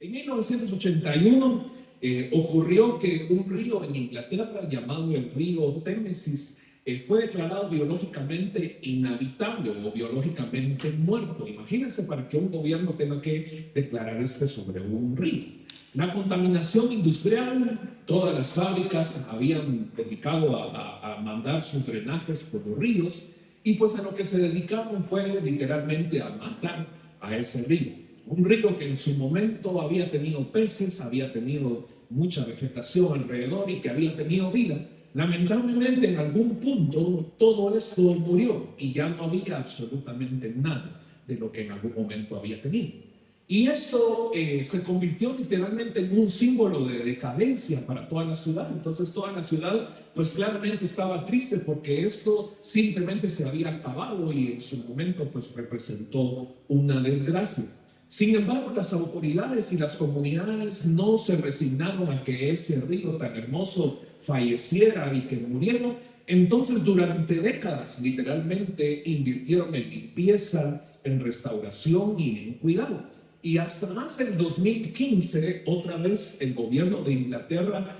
En 1981 ocurrió que un río en Inglaterra llamado el río Támesis fue declarado biológicamente inhabitable o biológicamente muerto. Imagínense para que un gobierno tenga que declarar esto sobre un río. La contaminación industrial, todas las fábricas habían dedicado a mandar sus drenajes por los ríos y pues a lo que se dedicaron fue literalmente a matar a ese río. Un río que en su momento había tenido peces, había tenido mucha vegetación alrededor y que había tenido vida. Lamentablemente en algún punto todo esto murió y ya no había absolutamente nada de lo que en algún momento había tenido. Y eso se convirtió literalmente en un símbolo de decadencia para toda la ciudad. Entonces toda la ciudad pues claramente estaba triste porque esto simplemente se había acabado y en su momento pues representó una desgracia. Sin embargo, las autoridades y las comunidades no se resignaron a que ese río tan hermoso falleciera y que muriera. Entonces, durante décadas, literalmente invirtieron en limpieza, en restauración y en cuidado. Y hasta más el 2015, otra vez el gobierno de Inglaterra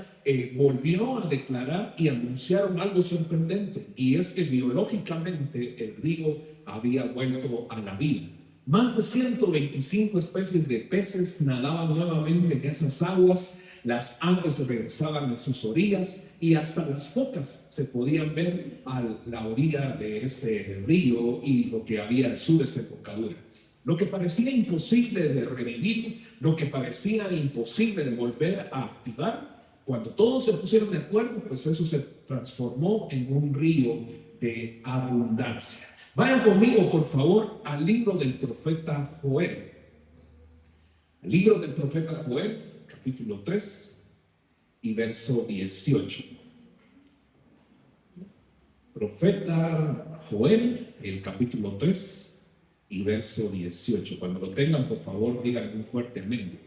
volvió a declarar y anunciaron algo sorprendente, y es que biológicamente el río había vuelto a la vida. Más de 125 especies de peces nadaban nuevamente en esas aguas, las aves regresaban a sus orillas y hasta las focas se podían ver a la orilla de ese río y lo que había al sur de esa desembocadura. Lo que parecía imposible de revivir, lo que parecía imposible de volver a activar, cuando todos se pusieron de acuerdo, pues eso se transformó en un río de abundancia. Vayan conmigo, por favor, al libro del profeta Joel. El libro del profeta Joel, capítulo 3 y verso 18. Profeta Joel, el capítulo 3 y verso 18. Cuando lo tengan, por favor, digan muy fuerte amén.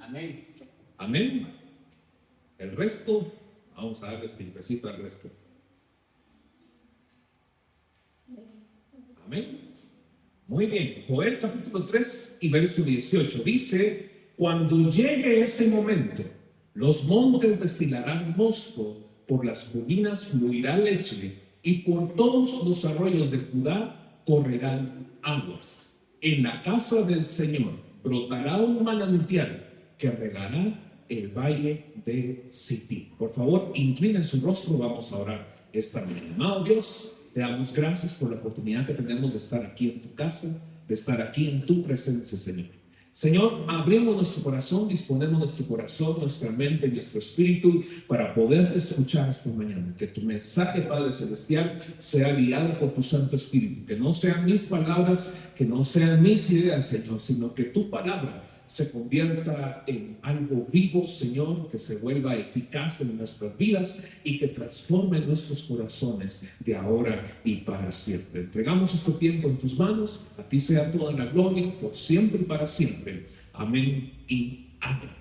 Amén. Amén. El resto, vamos a darles tiempecito al resto. Amén. Muy bien. Joel capítulo 3 y verso 18 dice: cuando llegue ese momento, los montes destilarán mosto, por las colinas fluirá leche, y por todos los arroyos de Judá correrán aguas. En la casa del Señor brotará un manantial que regará el valle de Sittim. Por favor, inclinen su rostro, vamos a orar esta mañana. Amado Dios, te damos gracias por la oportunidad que tenemos de estar aquí en tu casa, de estar aquí en tu presencia, Señor. Señor, abrimos nuestro corazón, disponemos nuestro corazón, nuestra mente y nuestro espíritu para poder escuchar esta mañana. Que tu mensaje, Padre Celestial, sea guiado por tu Santo Espíritu. Que no sean mis palabras, que no sean mis ideas, Señor, sino que tu palabra se convierta en algo vivo, Señor, que se vuelva eficaz en nuestras vidas y que transforme nuestros corazones de ahora y para siempre. Entregamos este tiempo en tus manos, a ti sea toda la gloria, por siempre y para siempre. Amén y amén.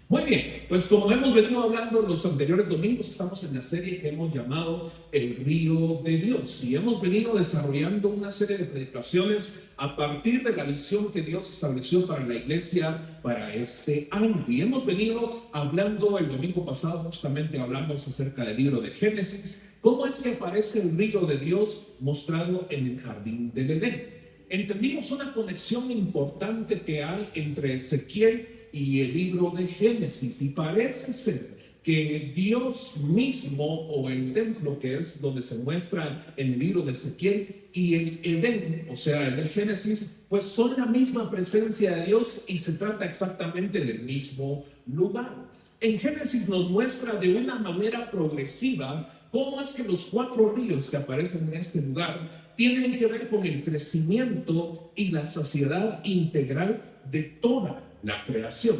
Muy bien, pues como hemos venido hablando los anteriores domingos, estamos en la serie que hemos llamado El Río de Dios y hemos venido desarrollando una serie de predicaciones a partir de la visión que Dios estableció para la iglesia para este año. Y hemos venido hablando, el domingo pasado justamente hablamos acerca del libro de Génesis, cómo es que aparece el río de Dios mostrado en el jardín del Edén. Entendimos una conexión importante que hay entre Ezequiel y el libro de Génesis, y parece ser que Dios mismo o el templo, que es donde se muestra en el libro de Ezequiel, y el Edén, o sea, el de Génesis, pues son la misma presencia de Dios y se trata exactamente del mismo lugar. En Génesis nos muestra de una manera progresiva cómo es que los 4 ríos que aparecen en este lugar tienen que ver con el crecimiento y la saciedad integral de toda la creación.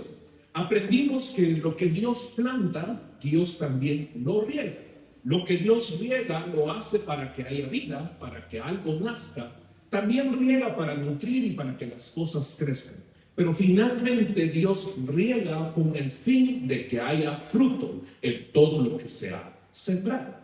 Aprendimos que lo que Dios planta, Dios también lo riega. Lo que Dios riega lo hace para que haya vida, para que algo nazca. También riega para nutrir y para que las cosas crezcan. Pero finalmente Dios riega con el fin de que haya fruto en todo lo que se ha sembrado.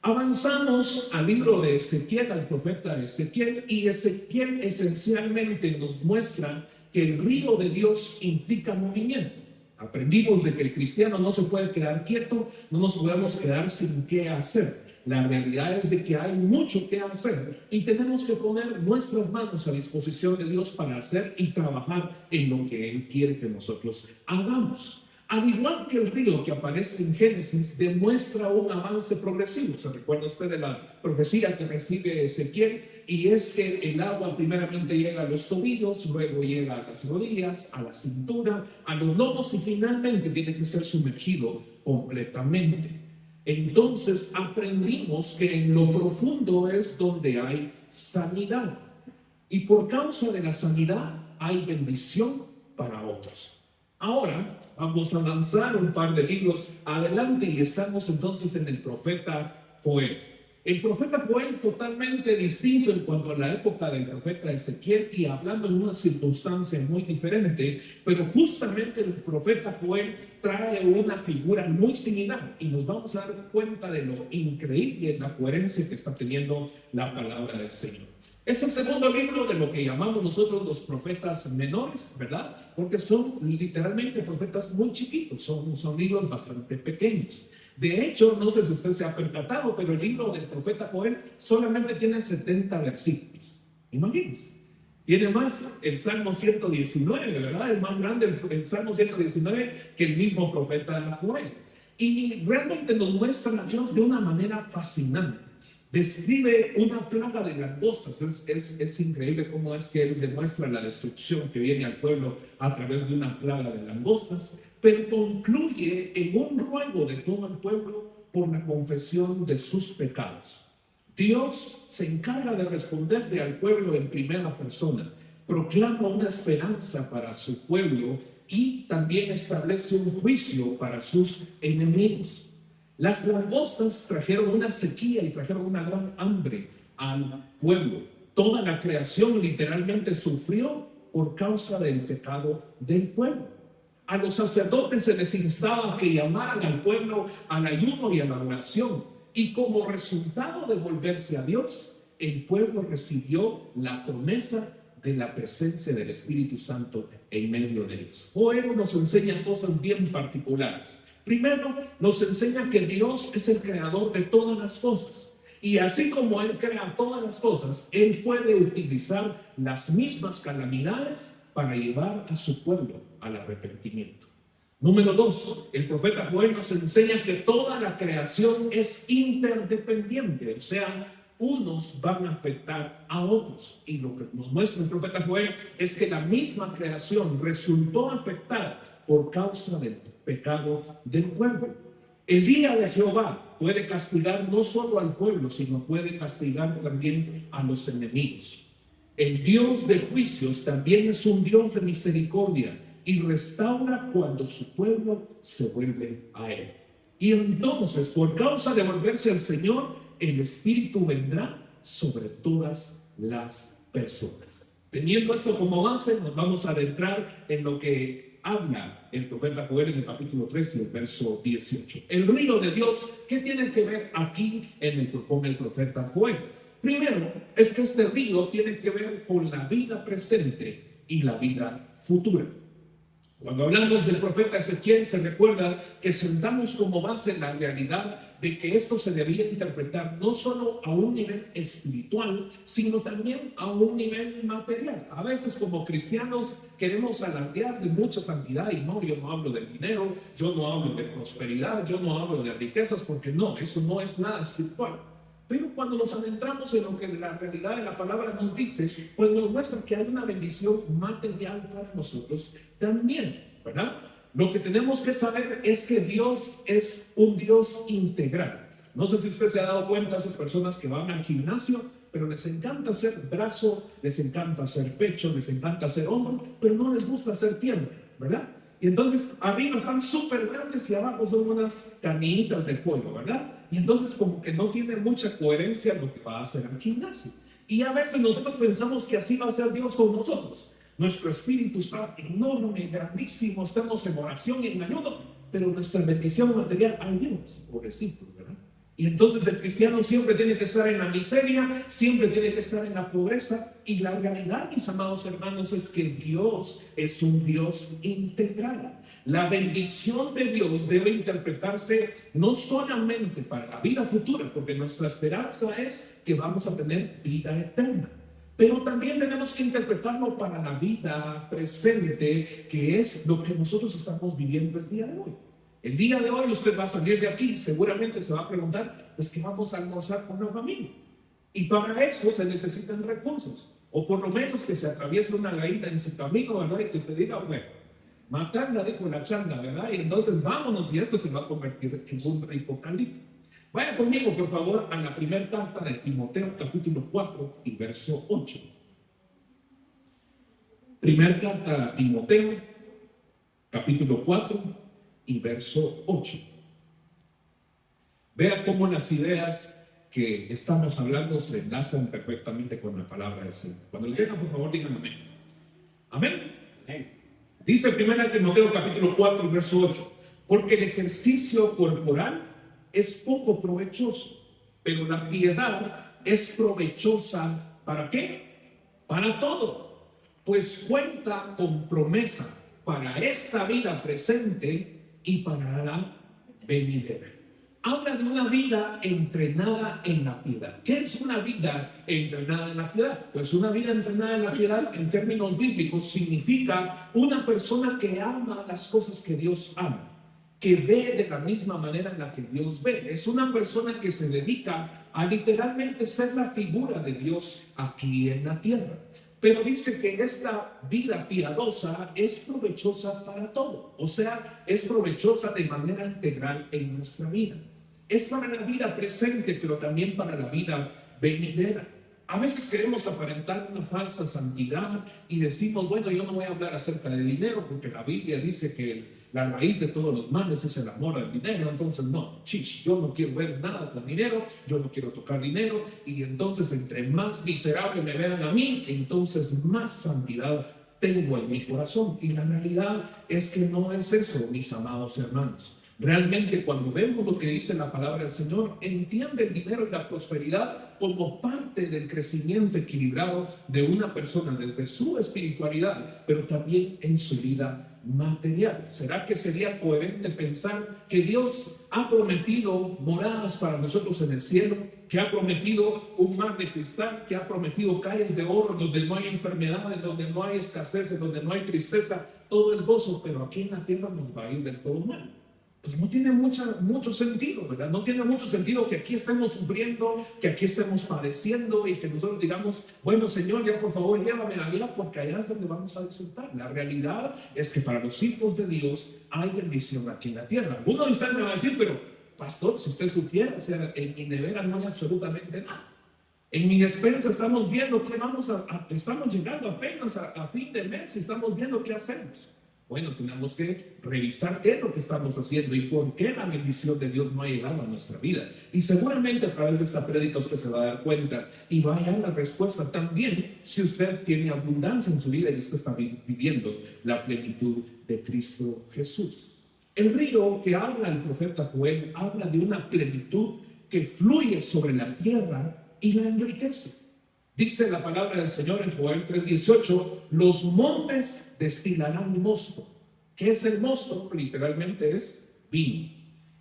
Avanzamos al libro de Ezequiel, al profeta Ezequiel, y Ezequiel esencialmente nos muestra que el río de Dios implica movimiento. Aprendimos de que el cristiano no se puede quedar quieto, no nos podemos quedar sin qué hacer. La realidad es de que hay mucho que hacer y tenemos que poner nuestras manos a disposición de Dios para hacer y trabajar en lo que Él quiere que nosotros hagamos. Al igual que el río que aparece en Génesis, demuestra un avance progresivo. ¿Se recuerda usted de la profecía que recibe Ezequiel? Y es que el agua primeramente llega a los tobillos, luego llega a las rodillas, a la cintura, a los lomos y finalmente tiene que ser sumergido completamente. Entonces aprendimos que en lo profundo es donde hay sanidad. Y por causa de la sanidad hay bendición para otros. Ahora vamos a avanzar un par de libros adelante y estamos entonces en el profeta Joel. El profeta Joel totalmente distinto en cuanto a la época del profeta Ezequiel y hablando en una circunstancia muy diferente, pero justamente el profeta Joel trae una figura muy similar y nos vamos a dar cuenta de lo increíble, la coherencia que está teniendo la palabra del Señor. Es el segundo libro de lo que llamamos nosotros los profetas menores, ¿verdad? Porque son literalmente profetas muy chiquitos, son libros bastante pequeños. De hecho, no sé si usted se ha percatado, pero el libro del profeta Joel solamente tiene 70 versículos. Imagínense. Tiene más el Salmo 119, ¿verdad? Es más grande el Salmo 119 que el mismo profeta Joel. Y realmente nos muestra a Dios de una manera fascinante. Describe una plaga de langostas. Es increíble cómo es que él demuestra la destrucción que viene al pueblo a través de una plaga de langostas, pero concluye en un ruego de todo el pueblo por la confesión de sus pecados. Dios se encarga de responderle al pueblo en primera persona, proclama una esperanza para su pueblo y también establece un juicio para sus enemigos. Las langostas trajeron una sequía y trajeron una gran hambre al pueblo. Toda la creación literalmente sufrió por causa del pecado del pueblo. A los sacerdotes se les instaba que llamaran al pueblo al ayuno y a la oración. Y como resultado de volverse a Dios, el pueblo recibió la promesa de la presencia del Espíritu Santo en medio de ellos. Joel nos enseña cosas bien particulares. Primero, nos enseña que Dios es el creador de todas las cosas. Y así como Él crea todas las cosas, Él puede utilizar las mismas calamidades para llevar a su pueblo al arrepentimiento. Número 2, el profeta Joel nos enseña que toda la creación es interdependiente, o sea, unos van a afectar a otros. Y lo que nos muestra el profeta Joel es que la misma creación resultó afectada por causa del pecado del pueblo. El día de Jehová puede castigar no solo al pueblo, sino puede castigar también a los enemigos. El Dios de juicios también es un Dios de misericordia y restaura cuando su pueblo se vuelve a Él. Y entonces, por causa de volverse al Señor, el Espíritu vendrá sobre todas las personas. Teniendo esto como base, nos vamos a adentrar en lo que habla el profeta Joel en el capítulo 3 y el verso 18. El río de Dios, ¿qué tiene que ver aquí con el profeta Joel? Primero, es que este río tiene que ver con la vida presente y la vida futura. Cuando hablamos del profeta Ezequiel, se recuerda que sentamos como base la realidad de que esto se debía interpretar no solo a un nivel espiritual, sino también a un nivel material. A veces como cristianos queremos alardear de mucha santidad y no, yo no hablo del dinero, yo no hablo de prosperidad, yo no hablo de riquezas, porque no, eso no es nada espiritual. Pero cuando nos adentramos en lo que la realidad de la palabra nos dice, pues nos muestra que hay una bendición material para nosotros también, ¿verdad? Lo que tenemos que saber es que Dios es un Dios integral. No sé si usted se ha dado cuenta de esas personas que van al gimnasio, pero les encanta hacer brazo, les encanta hacer pecho, les encanta hacer hombro, pero no les gusta hacer pierna, ¿verdad? Y entonces arriba están súper grandes y abajo son unas canillitas de pollo, ¿verdad? Y entonces como que no tiene mucha coherencia lo que va a hacer al gimnasio. Y a veces nosotros pensamos que así va a ser Dios con nosotros. Nuestro espíritu está enorme, grandísimo, estamos en oración y en ayuno, pero nuestra bendición material, ay Dios, pobrecitos, ¿verdad? Y entonces el cristiano siempre tiene que estar en la miseria, siempre tiene que estar en la pobreza. Y la realidad, mis amados hermanos, es que Dios es un Dios integral. La bendición de Dios debe interpretarse no solamente para la vida futura, porque nuestra esperanza es que vamos a tener vida eterna, pero también tenemos que interpretarlo para la vida presente, que es lo que nosotros estamos viviendo el día de hoy. El día de hoy usted va a salir de aquí, seguramente se va a preguntar, pues que vamos a almorzar con la familia. Y para eso se necesitan recursos, o por lo menos que se atraviese una gallina en su camino, ¿verdad? Y que se diga, bueno, matanda dijo la chanda, ¿verdad? Y entonces vámonos y esto se va a convertir en un rico caldito. Vaya conmigo, por favor, a la primera carta de Timoteo, capítulo 4 y verso 8. Primera carta a Timoteo, capítulo 4 y verso 8. Vea cómo las ideas que estamos hablando se enlazan perfectamente con la palabra del Señor. Cuando lo tengan, por favor, digan amén. Amén. Amén. Dice 1 Timoteo capítulo 4 verso 8, porque el ejercicio corporal es poco provechoso, pero la piedad es provechosa ¿para qué? Para todo, pues cuenta con promesa para esta vida presente y para la venidera. Habla de una vida entrenada en la piedad. ¿Qué es una vida entrenada en la piedad? Pues una vida entrenada en la piedad, en términos bíblicos, significa una persona que ama las cosas que Dios ama, que ve de la misma manera en la que Dios ve. Es una persona que se dedica a literalmente ser la figura de Dios aquí en la tierra. Pero dice que esta vida piadosa es provechosa para todo. O sea, es provechosa de manera integral en nuestra vida. Es para la vida presente, pero también para la vida venidera. A veces queremos aparentar una falsa santidad y decimos, bueno, yo no voy a hablar acerca de dinero porque la Biblia dice que la raíz de todos los males es el amor al dinero. Entonces, no, yo no quiero ver nada con dinero, yo no quiero tocar dinero. Y entonces, entre más miserable me vean a mí, entonces más santidad tengo en mi corazón. Y la realidad es que no es eso, mis amados hermanos. Realmente cuando vemos lo que dice la palabra del Señor, entiende el dinero y la prosperidad como parte del crecimiento equilibrado de una persona desde su espiritualidad, pero también en su vida material. ¿Será que sería coherente pensar que Dios ha prometido moradas para nosotros en el cielo, que ha prometido un mar de cristal, que ha prometido calles de oro donde no hay enfermedades, donde no hay escasez, donde no hay tristeza, todo es gozo, pero aquí en la tierra nos va a ir del todo mal? Pues no tiene mucho sentido, ¿verdad? No tiene mucho sentido que aquí estemos sufriendo, que aquí estemos padeciendo y que nosotros digamos, bueno, Señor, ya por favor llévame allá porque allá es donde vamos a disfrutar. La realidad es que para los hijos de Dios hay bendición aquí en la tierra. Algunos de ustedes me van a decir, pero pastor, si usted supiera, o sea, en mi nevera no hay absolutamente nada. En mi despensa estamos viendo que estamos llegando apenas a fin de mes y estamos viendo qué hacemos. Bueno, tenemos que revisar qué es lo que estamos haciendo y por qué la bendición de Dios no ha llegado a nuestra vida. Y seguramente a través de esta prédica usted se va a dar cuenta y va a hallar la respuesta también si usted tiene abundancia en su vida y usted está viviendo la plenitud de Cristo Jesús. El río que habla el profeta Joel habla de una plenitud que fluye sobre la tierra y la enriquece. Dice la palabra del Señor en Joel 3:18, los montes destilarán mosto. ¿Qué es el mosto? Literalmente es vino.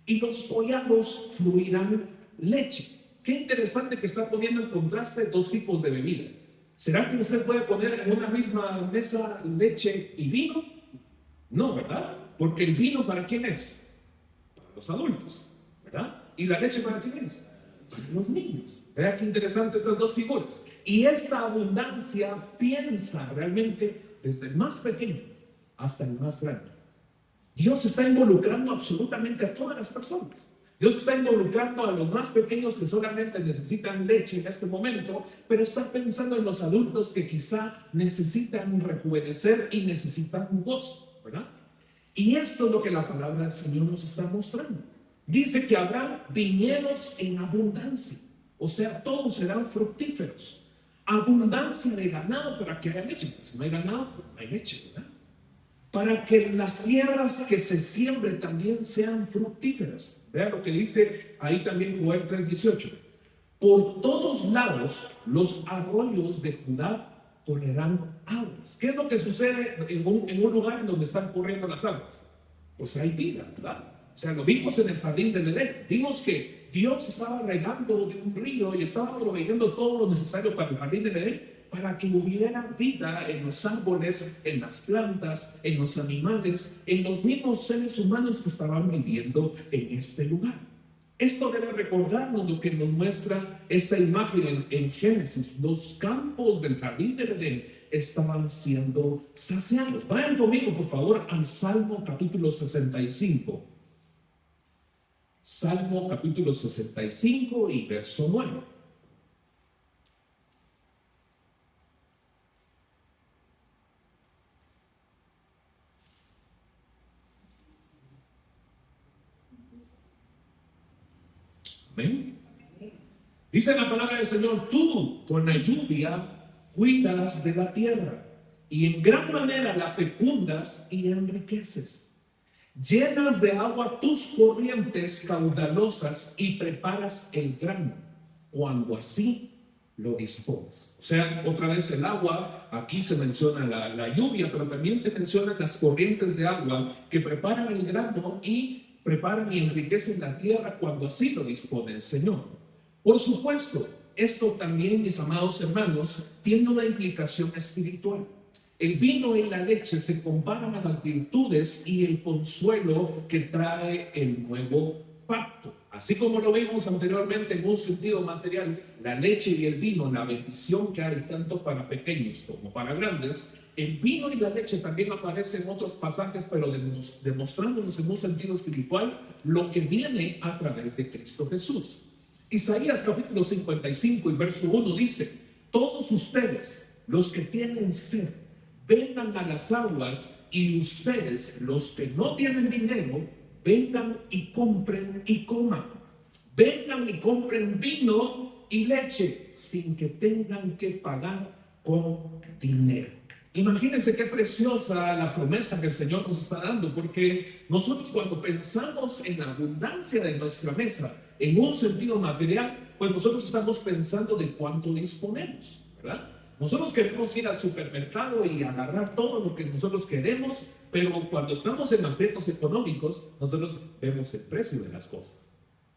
Y los collados fluirán leche. Qué interesante que está poniendo en contraste dos tipos de bebida. ¿Será que usted puede poner en una misma mesa leche y vino? No, ¿verdad? Porque el vino, ¿para quién es? Para los adultos, ¿verdad? ¿Y la leche para quién es? Para los niños. Vea qué interesante estas dos figuras. Y esta abundancia piensa realmente desde el más pequeño hasta el más grande. Dios está involucrando absolutamente a todas las personas. Dios está involucrando a los más pequeños que solamente necesitan leche en este momento, pero está pensando en los adultos que quizá necesitan rejuvenecer y necesitan gozo, ¿verdad? Y esto es lo que la palabra del Señor nos está mostrando. Dice que habrá viñedos en abundancia, o sea, todos serán fructíferos. Abundancia de ganado para que haya leche. Pues si no hay ganado, pues no hay leche, ¿verdad? para que las tierras que se siembren también sean fructíferas. Vean lo que dice ahí también Joel 3:18. Por todos lados los arroyos de Judá correrán aguas. ¿Qué es lo que sucede en un lugar en donde están corriendo las aguas? Pues hay vida, ¿verdad? O sea, lo vimos en el jardín del Edén. Vimos que Dios estaba regando de un río y estaba proveyendo todo lo necesario para el jardín del Edén, para que hubiera vida en los árboles, en las plantas, en los animales, en los mismos seres humanos que estaban viviendo en este lugar. Esto debe recordarnos lo que nos muestra esta imagen en Génesis. Los campos del jardín del Edén estaban siendo saciados. Vayan conmigo, por favor, al Salmo capítulo 65. Salmo capítulo 65 y verso 9. Amén. Dice la palabra del Señor: tú con la lluvia cuidas de la tierra y en gran manera la fecundas y enriqueces. Llenas de agua tus corrientes caudalosas y preparas el grano cuando así lo dispones. O sea, otra vez el agua, aquí se menciona la lluvia, pero también se mencionan las corrientes de agua que preparan el grano y preparan y enriquecen la tierra cuando así lo dispone el Señor. Por supuesto, esto también, mis amados hermanos, tiene una implicación espiritual. El vino y la leche se comparan a las virtudes y el consuelo que trae el nuevo pacto. Así como lo vimos anteriormente en un sentido material, la leche y el vino, la bendición que hay tanto para pequeños como para grandes, el vino y la leche también aparecen en otros pasajes, pero demostrándonos en un sentido espiritual lo que viene a través de Cristo Jesús. Isaías capítulo 55 y verso 1 dice: todos ustedes, los que tienen sed, vengan a las aguas, y ustedes, los que no tienen dinero, vengan y compren y coman. Vengan y compren vino y leche sin que tengan que pagar con dinero. Imagínense qué preciosa la promesa que el Señor nos está dando, porque nosotros cuando pensamos en la abundancia de nuestra mesa, en un sentido material, pues nosotros estamos pensando de cuánto disponemos, ¿verdad? Nosotros queremos ir al supermercado y agarrar todo lo que nosotros queremos, pero cuando estamos en aprietos económicos, nosotros vemos el precio de las cosas.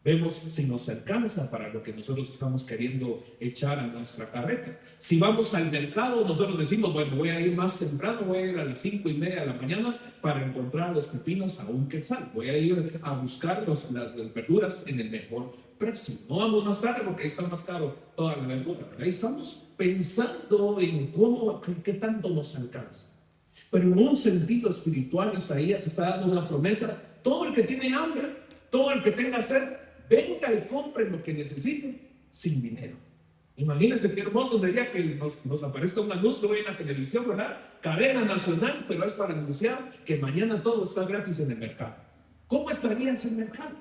Vemos si nos alcanza para lo que nosotros estamos queriendo echar a nuestra carreta. Si vamos al mercado, nosotros decimos: bueno, voy a ir más temprano, voy a ir a las 5:30 de la mañana para encontrar los pepinos a un quetzal. Voy a ir a buscar las verduras en el mejor precio. No vamos más tarde porque está más caro toda la verdura. Ahí estamos pensando en cómo, qué tanto nos alcanza. Pero en un sentido espiritual, Isaías está dando una promesa: todo el que tiene hambre, todo el que tenga sed, venga y compre lo que necesite sin dinero. Imagínense qué hermoso sería que nos aparezca un anuncio en la televisión, ¿verdad? Cadena nacional, pero es para anunciar que mañana todo está gratis en el mercado. ¿Cómo estaría ese mercado?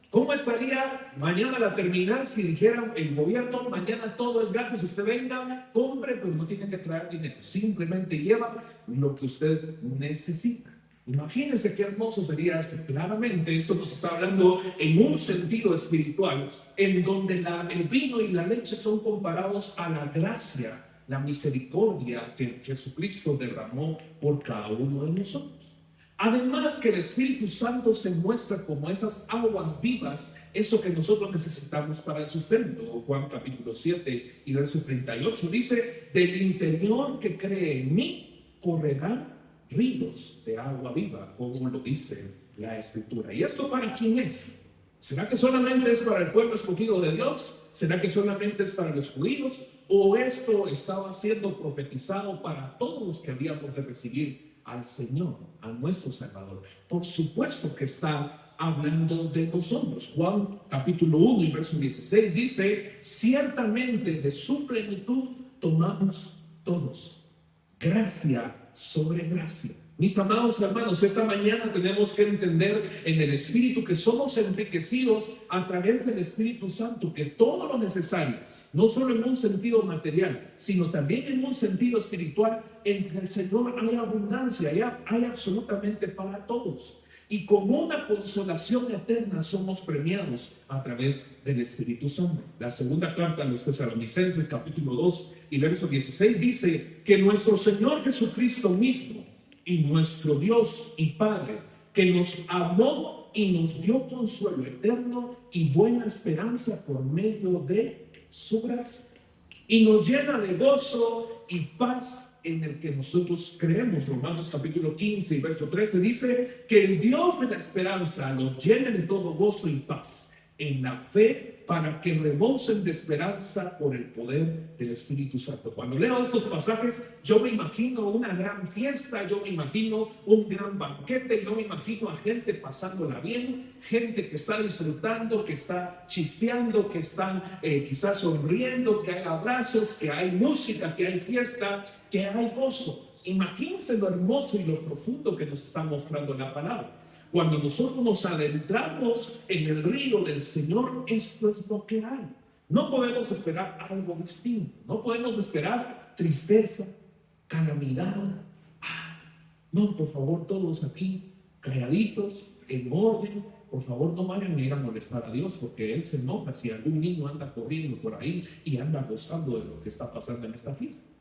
¿Cómo estaría mañana a la terminal si dijeran el gobierno: mañana todo es gratis, usted venga, compre, pero no tiene que traer dinero, simplemente lleva lo que usted necesita? Imagínense qué hermoso sería esto. Claramente esto nos está hablando en un sentido espiritual, en donde el vino y la leche son comparados a la gracia, la misericordia que Jesucristo derramó por cada uno de nosotros. Además que el Espíritu Santo se muestra como esas aguas vivas, eso que nosotros necesitamos para el sustento. Juan capítulo 7 y verso 38 dice: del interior que cree en mí correrán ríos de agua viva, como lo dice la Escritura. ¿Y esto para quién es? ¿Será que solamente es para el pueblo escogido de Dios? ¿Será que solamente es para los judíos? ¿O esto estaba siendo profetizado para todos los que habíamos de recibir al Señor, a nuestro Salvador? Por supuesto que está hablando de nosotros. Juan capítulo 1 y verso 16 dice: ciertamente de su plenitud tomamos todos, gracia sobre gracia. Mis amados hermanos, esta mañana tenemos que entender en el Espíritu que somos enriquecidos a través del Espíritu Santo, que todo lo necesario no solo en un sentido material, sino también en un sentido espiritual. En el Señor hay abundancia, hay absolutamente para todos. Y con una consolación eterna somos premiados a través del Espíritu Santo. La segunda carta a los Tesalonicenses, capítulo 2 y verso 16, dice que nuestro Señor Jesucristo mismo y nuestro Dios y Padre, que nos amó y nos dio consuelo eterno y buena esperanza por medio de su gracia, y nos llena de gozo y paz en el que nosotros creemos. Romanos capítulo 15 y verso 13 dice que el Dios de la esperanza los llene de todo gozo y paz en la fe, para que rebosen de esperanza por el poder del Espíritu Santo. Cuando leo estos pasajes, yo me imagino una gran fiesta, yo me imagino un gran banquete, yo me imagino a gente pasándola bien, gente que está disfrutando, que está chispeando, que están quizás sonriendo, que hay abrazos, que hay música, que hay fiesta, que hay gozo. Imagínense lo hermoso y lo profundo que nos está mostrando la palabra. Cuando nosotros nos adentramos en el río del Señor, esto es lo que hay. No podemos esperar algo distinto. No podemos esperar tristeza, calamidad. No, por favor, todos aquí, calladitos, en orden. Por favor, no vayan a ir a molestar a Dios, porque Él se enoja si algún niño anda corriendo por ahí y anda gozando de lo que está pasando en esta fiesta.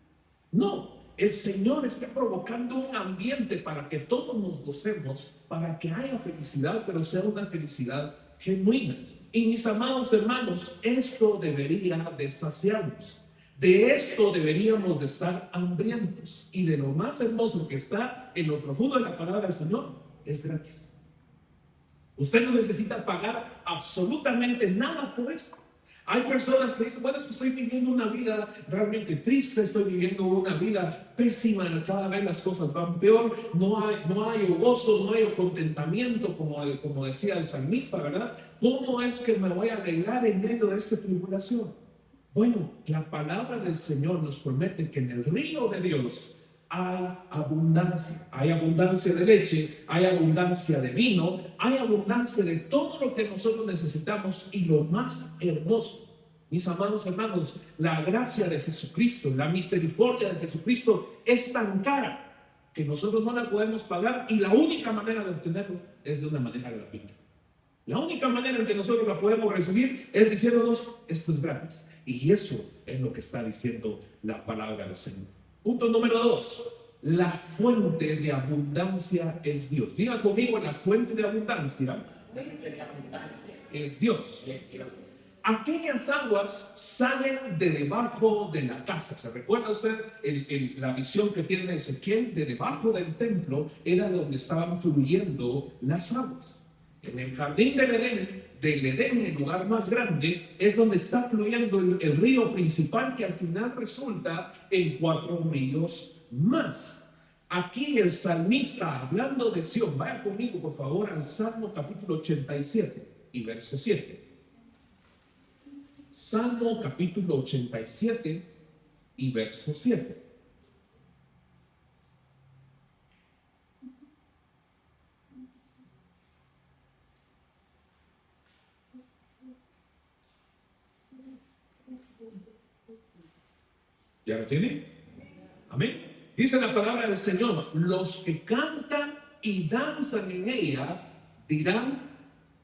No. El Señor está provocando un ambiente para que todos nos gocemos, para que haya felicidad, pero sea una felicidad genuina. Y mis amados hermanos, esto debería de saciarnos. De esto deberíamos de estar hambrientos. Y de lo más hermoso que está en lo profundo de la palabra del Señor, es gratis. Usted no necesita pagar absolutamente nada por esto. Hay personas que dicen, bueno, es que estoy viviendo una vida realmente triste, estoy viviendo una vida pésima, cada vez las cosas van peor, no hay gozo, no hay contentamiento, como decía el salmista, ¿verdad? ¿Cómo es que me voy a alegrar en medio de esta tribulación? Bueno, la palabra del Señor nos promete que en el río de Dios hay abundancia de leche, hay abundancia de vino, hay abundancia de todo lo que nosotros necesitamos. Y lo más hermoso, mis amados hermanos, la gracia de Jesucristo, la misericordia de Jesucristo es tan cara que nosotros no la podemos pagar, y la única manera de obtenerla es de una manera gratuita. La única manera en que nosotros la podemos recibir es diciéndonos, esto es gratis. Y eso es lo que está diciendo la palabra del Señor. Punto número 2, la fuente de abundancia es Dios. Diga conmigo, la fuente de abundancia es Dios. Aquellas aguas salen de debajo de la casa. ¿Se recuerda usted la visión que tiene Ezequiel? De debajo del templo era donde estaban fluyendo las aguas. En el jardín del Edén, el lugar más grande, es donde está fluyendo el río principal, que al final resulta en 4 ríos más. Aquí el salmista, hablando de Sión, vaya conmigo por favor al Salmo capítulo 87 y verso 7. Salmo capítulo 87 y verso 7. ¿Ya lo tiene? Amén. Dice la palabra del Señor, los que cantan y danzan en ella dirán,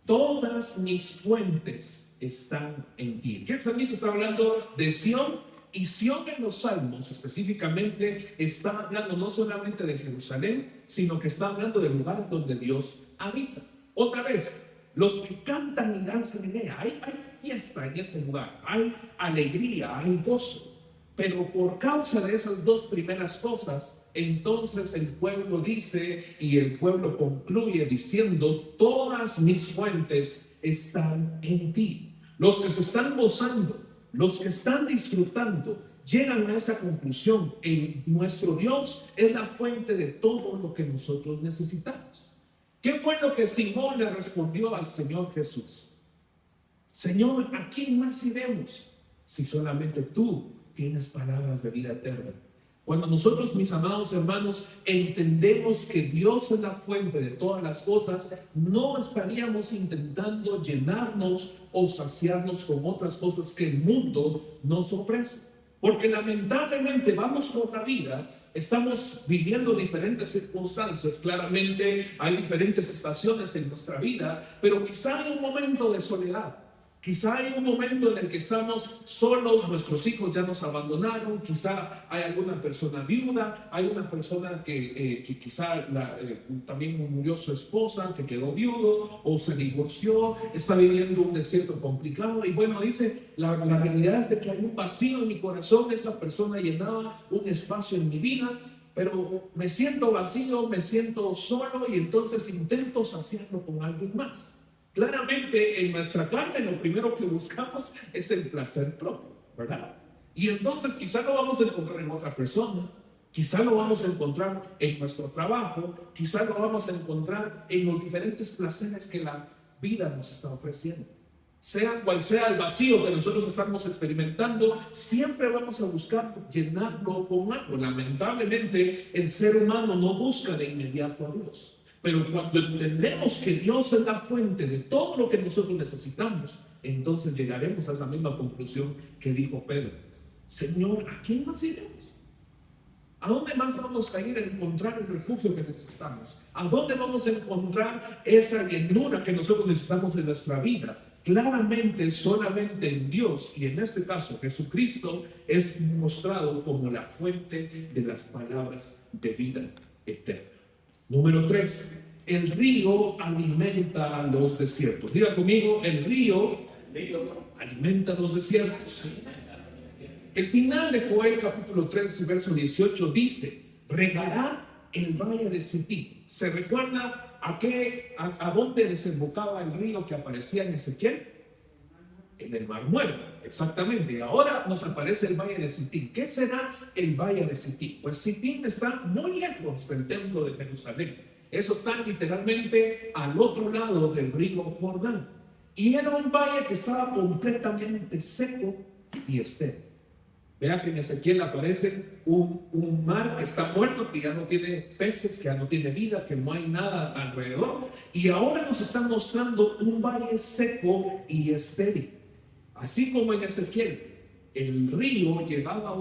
todas mis fuentes están en ti. ¿Qué salmista está hablando? De Sión. Y Sión en los salmos específicamente está hablando no solamente de Jerusalén, sino que está hablando del lugar donde Dios habita. Otra vez, los que cantan y danzan en ella, hay fiesta en ese lugar, hay alegría, hay gozo. Pero por causa de esas dos primeras cosas, entonces el pueblo dice, y el pueblo concluye diciendo, todas mis fuentes están en ti. Los que se están gozando, los que están disfrutando, llegan a esa conclusión: en nuestro Dios es la fuente de todo lo que nosotros necesitamos. ¿Qué fue lo que Simón le respondió al Señor Jesús? Señor, ¿a quién más iremos si solamente tú tienes palabras de vida eterna? Cuando nosotros, mis amados hermanos, entendemos que Dios es la fuente de todas las cosas, no estaríamos intentando llenarnos o saciarnos con otras cosas que el mundo nos ofrece. Porque lamentablemente vamos por la vida, estamos viviendo diferentes circunstancias, claramente hay diferentes estaciones en nuestra vida, pero quizá hay un momento de soledad. Quizá hay un momento en el que estamos solos, nuestros hijos ya nos abandonaron, quizá hay alguna persona viuda, hay una persona que quizá también murió su esposa, que quedó viudo o se divorció, está viviendo un desierto complicado y bueno, dice, la realidad es de que hay un vacío en mi corazón, esa persona llenaba un espacio en mi vida, pero me siento vacío, me siento solo y entonces intento saciarlo con alguien más. Claramente en nuestra carne lo primero que buscamos es el placer propio, ¿verdad? Y entonces quizá lo vamos a encontrar en otra persona, quizá lo vamos a encontrar en nuestro trabajo, quizá lo vamos a encontrar en los diferentes placeres que la vida nos está ofreciendo. Sea cual sea el vacío que nosotros estamos experimentando, siempre vamos a buscar llenarlo con algo. Lamentablemente el ser humano no busca de inmediato a Dios. Pero cuando entendemos que Dios es la fuente de todo lo que nosotros necesitamos, entonces llegaremos a esa misma conclusión que dijo Pedro. Señor, ¿a quién más iremos? ¿A dónde más vamos a ir a encontrar el refugio que necesitamos? ¿A dónde vamos a encontrar esa llenura que nosotros necesitamos en nuestra vida? Claramente, solamente en Dios, y en este caso Jesucristo, es mostrado como la fuente de las palabras de vida eterna. Número 3, el río alimenta los desiertos. Diga conmigo, el río alimenta los desiertos. El final de Joel capítulo 3, verso 18 dice, regará el valle de Sittim. ¿Se recuerda a dónde desembocaba el río que aparecía en Ezequiel? En el Mar Muerto, exactamente. Ahora nos aparece el valle de Sittim. ¿Qué será el valle de Sittim? Pues Sittim está muy lejos del templo de Jerusalén. Eso está literalmente al otro lado del río Jordán. Y era un valle que estaba completamente seco y estéril. Vea que en Ezequiel aparece un mar que está muerto, que ya no tiene peces, que ya no tiene vida, que no hay nada alrededor. Y ahora nos están mostrando un valle seco y estéril. Así como en Ezequiel, el río llegaba a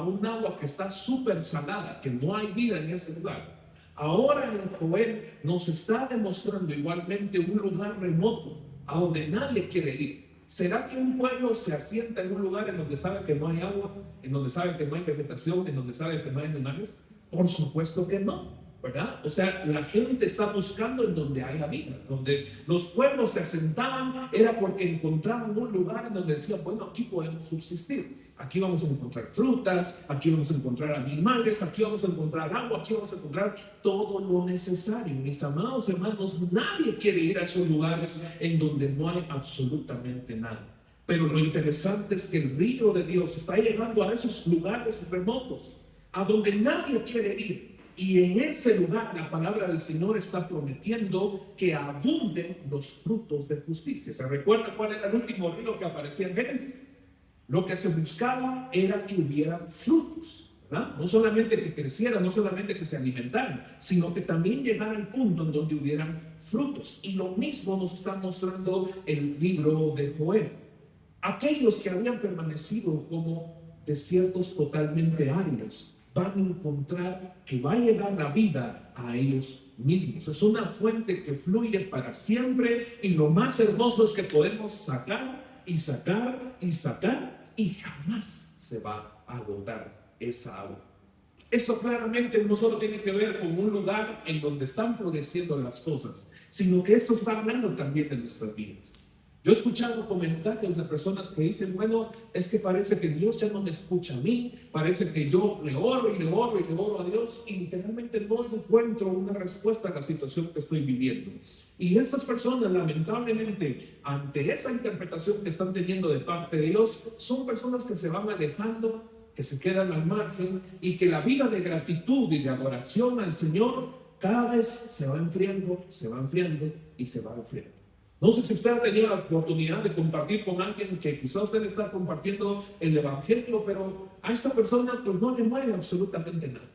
un agua que está súper salada, que no hay vida en ese lugar. Ahora en Joel nos está demostrando igualmente un lugar remoto, a donde nadie quiere ir. ¿Será que un pueblo se asienta en un lugar en donde sabe que no hay agua, en donde sabe que no hay vegetación, en donde sabe que no hay animales? Por supuesto que no, ¿verdad? O sea, la gente está buscando en donde haya vida. Donde los pueblos se asentaban era porque encontraban un lugar en donde decían, bueno, aquí podemos subsistir. Aquí vamos a encontrar frutas, aquí vamos a encontrar animales, aquí vamos a encontrar agua, aquí vamos a encontrar todo lo necesario. Mis amados hermanos, nadie quiere ir a esos lugares en donde no hay absolutamente nada. Pero lo interesante es que el río de Dios está llegando a esos lugares remotos, a donde nadie quiere ir. Y en ese lugar la palabra del Señor está prometiendo que abunden los frutos de justicia. ¿Se recuerda cuál era el último río que aparecía en Génesis? Lo que se buscaba era que hubiera frutos, ¿verdad? No solamente que crecieran, no solamente que se alimentaran, sino que también llegara al punto en donde hubieran frutos. Y lo mismo nos está mostrando el libro de Joel. Aquellos que habían permanecido como desiertos totalmente áridos, van a encontrar que va a llegar la vida a ellos mismos. Es una fuente que fluye para siempre y lo más hermoso es que podemos sacar y sacar y sacar y jamás se va a agotar esa agua. Eso claramente no solo tiene que ver con un lugar en donde están floreciendo las cosas, sino que eso está hablando también de nuestras vidas. Yo he escuchado comentarios de personas que dicen, bueno, es que parece que Dios ya no me escucha a mí, parece que yo le oro y le oro y le oro a Dios y literalmente no encuentro una respuesta a la situación que estoy viviendo. Y estas personas, lamentablemente, ante esa interpretación que están teniendo de parte de Dios, son personas que se van alejando, que se quedan al margen y que la vida de gratitud y de adoración al Señor cada vez se va enfriando y se va enfriando. No sé si usted ha tenido la oportunidad de compartir con alguien que quizá usted está compartiendo el evangelio, pero a esta persona pues no le mueve absolutamente nada.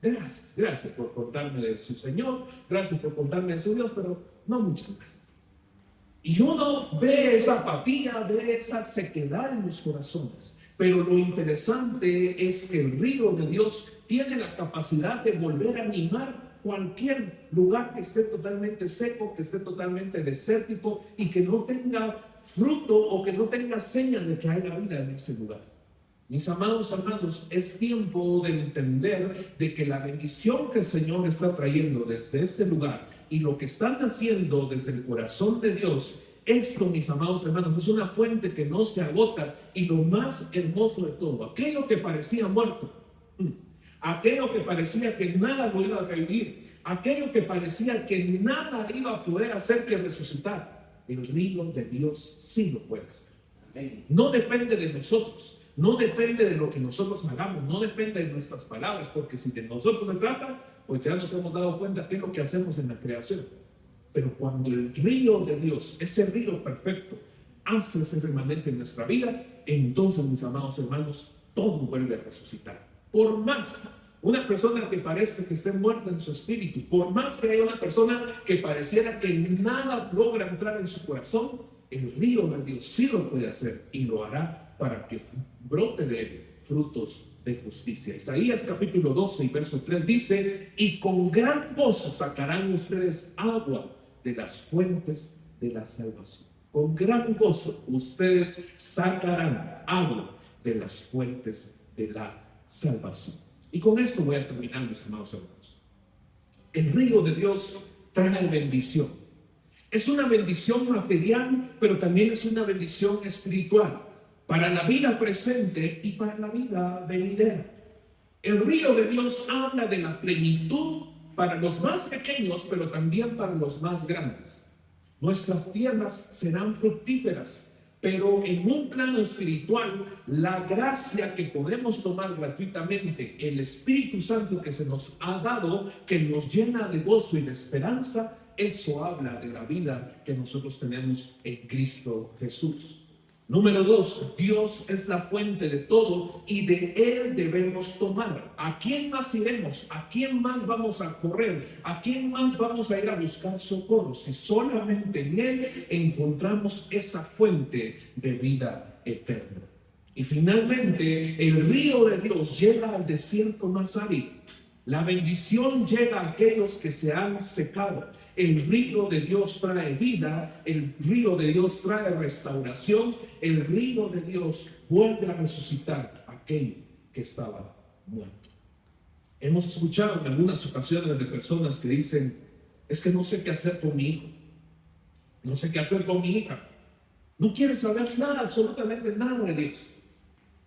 Gracias, gracias por contarme de su Señor, gracias por contarme de su Dios, pero no muchas gracias. Y uno ve esa apatía, ve esa sequedad en los corazones. Pero lo interesante es que el río de Dios tiene la capacidad de volver a animar cualquier lugar que esté totalmente seco, que esté totalmente desértico y que no tenga fruto o que no tenga señal de que haya vida en ese lugar. Mis amados hermanos, es tiempo de entender de que la bendición que el Señor está trayendo desde este lugar y lo que están haciendo desde el corazón de Dios, esto, mis amados hermanos, es una fuente que no se agota. Y lo más hermoso de todo, aquello que parecía muerto, aquello que parecía que nada lo iba a revivir, aquello que parecía que nada iba a poder hacer que resucitar, el río de Dios sí lo puede hacer. No depende de nosotros. No depende de lo que nosotros hagamos, no depende de nuestras palabras, porque si de nosotros se trata, pues ya nos hemos dado cuenta qué es lo que hacemos en la creación. Pero cuando el río de Dios, ese río perfecto, hace ese remanente en nuestra vida, entonces, mis amados hermanos, todo vuelve a resucitar. Por más una persona que parezca que esté muerta en su espíritu, por más que haya una persona que pareciera que nada logra entrar en su corazón, el río de Dios sí lo puede hacer y lo hará para que brote de él frutos de justicia. Isaías capítulo 12 y verso 3 dice: y con gran gozo sacarán ustedes agua de las fuentes de la salvación. Con gran gozo ustedes sacarán agua de las fuentes de la salvación. Y con esto voy a terminar, mis amados hermanos. El río de Dios trae bendición. Es una bendición material, pero también es una bendición espiritual, para la vida presente y para la vida venidera. El río de Dios habla de la plenitud para los más pequeños, pero también para los más grandes. Nuestras tierras serán fructíferas, pero en un plano espiritual, la gracia que podemos tomar gratuitamente, el Espíritu Santo que se nos ha dado, que nos llena de gozo y de esperanza, eso habla de la vida que nosotros tenemos en Cristo Jesús. Número 2, Dios es la fuente de todo y de Él debemos tomar. ¿A quién más iremos? ¿A quién más vamos a correr? ¿A quién más vamos a ir a buscar socorro? Si solamente en Él encontramos esa fuente de vida eterna. Y finalmente, el río de Dios llega al desierto más árido. La bendición llega a aquellos que se han secado. El río de Dios trae vida, el río de Dios trae restauración, el río de Dios vuelve a resucitar a aquel que estaba muerto. Hemos escuchado en algunas ocasiones de personas que dicen: es que no sé qué hacer con mi hijo, no sé qué hacer con mi hija, no quiere saber nada, absolutamente nada de Dios.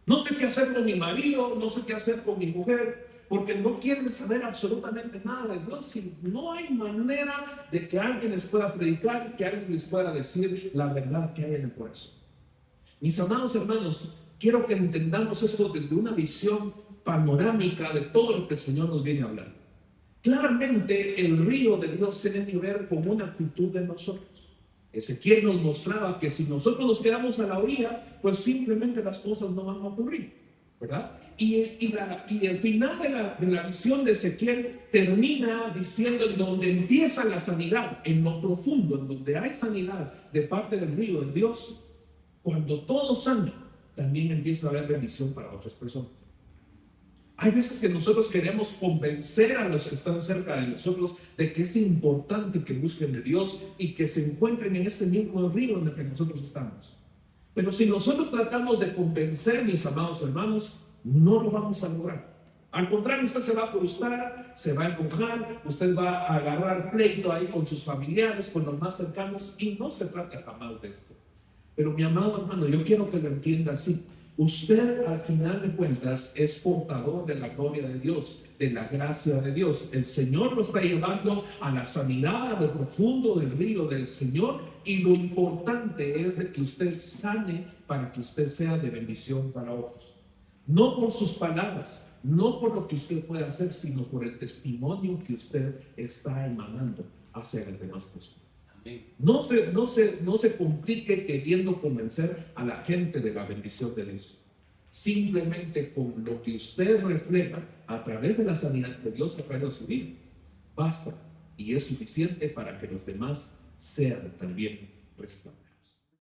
No sé qué hacer con mi marido, no sé qué hacer con mi mujer, porque no quieren saber absolutamente nada de Dios. Y no hay manera de que alguien les pueda predicar, que alguien les pueda decir la verdad que hay en el corazón. Mis amados hermanos, quiero que entendamos esto desde una visión panorámica de todo lo que el Señor nos viene a hablar. Claramente el río de Dios tiene que ver con una actitud de nosotros. Ezequiel nos mostraba que si nosotros nos quedamos a la orilla, pues simplemente las cosas no van a ocurrir, ¿verdad? Y el final de la visión de Ezequiel termina diciendo: en donde empieza la sanidad, en lo profundo, en donde hay sanidad de parte del río de Dios, cuando todo sana, también empieza a haber bendición para otras personas. Hay veces que nosotros queremos convencer a los que están cerca de nosotros de que es importante que busquen de Dios y que se encuentren en este mismo río en el que nosotros estamos. Pero si nosotros tratamos de convencer, mis amados hermanos, no lo vamos a lograr. Al contrario, usted se va a frustrar, se va a enojar, usted va a agarrar pleito ahí con sus familiares, con los más cercanos, y no se trata jamás de esto. Pero mi amado hermano, yo quiero que lo entienda así. Usted, al final de cuentas, es portador de la gloria de Dios, de la gracia de Dios. El Señor lo está llevando a la sanidad, a lo profundo del río del Señor, y lo importante es de que usted sane para que usted sea de bendición para otros. No por sus palabras, no por lo que usted puede hacer, sino por el testimonio que usted está emanando hacia las demás personas. Amén. No se complique queriendo convencer a la gente de la bendición de Dios. Simplemente con lo que usted refleja a través de la sanidad que Dios ha traído a su vida, basta y es suficiente para que los demás sean también restaurados.